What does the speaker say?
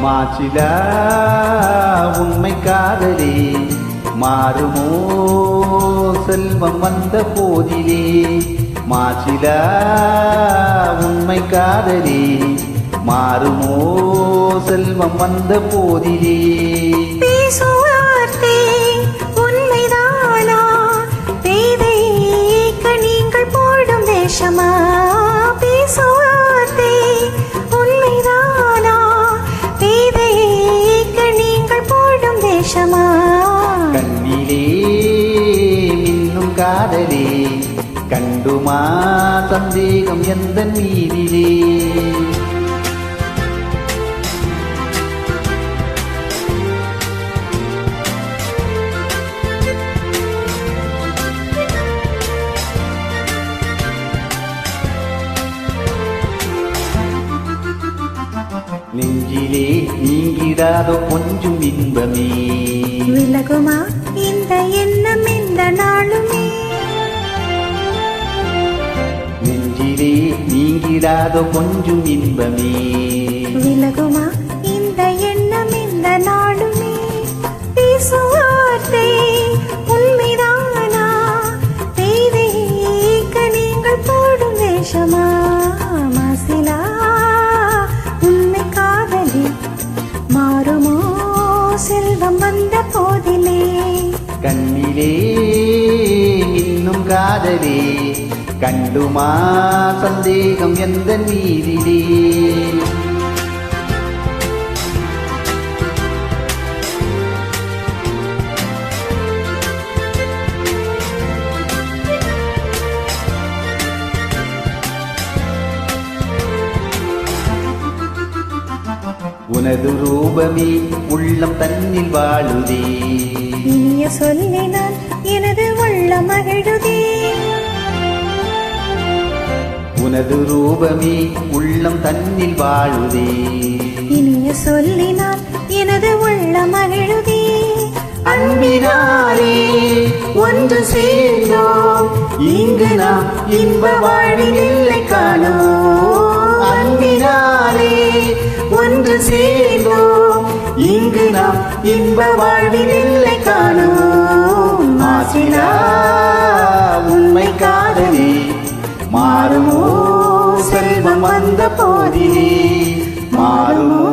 மாசிலா உண்மை காதலே மாறுமோ செல்வம் வந்த போதிலே மாசிலா உண்மை காதலே மாறுமோ செல்வம் வந்த போதிலே பேசுவார்த்தே உண்மைதானா பேதைக்க நீங்கள் போடும் வேஷமா பேசுவார்த்தே உண்மைதானா பேதைக்க நீங்கள் போடும் வேஷமா கண்ணிலே மின்னும் காதலே கண்டுமா சந்தேகம் எந்த மீதிலே நெஞ்சிலே நீங்கிடாதோ கொஞ்சம் இன்பமே விலகுமா இந்த எண்ணம் இந்த நாளுமே நெஞ்சிலே நீங்கிடாதோ கொஞ்சம் இன்பமே விலகுமா இந்த எண்ணம் இந்த நாளுமே பேசுவார்த்தே உண்மைதானா பேதைக்க நீங்கள் போடும் வேஷமா மாசிலா உண்மை காதலி மாறுமோ செல்வம் வந்த போதிலே கண்ணிலே இன்னும் காதலே கண்டுமா சந்தேகம் எந்த நீதிலே உனது ரூபமே உள்ளம் தன்னில் வாழுதே இனிய சொல்லினால் எனது உள்ளம் மகிழுதே உனது ரூபமே உள்ளம் தன்னில் வாழுதே இனிய சொல்லினால் எனது உள்ளம் மகிழுதே அன்பினாலே ஒன்று சேர்ந்தோம் இங்கு நாம் இன்ப வாழ்வில் இல்லை காணோம் அன்பினாலே ஒன்று சேர்ந்தோம் இங்கு நாம் இன்ப வாழ்வில் இல்லை காணோம் மாசிலா உண்மை காதலே மாறுமோ செல்வம் வந்த போதிலே மாறுமோ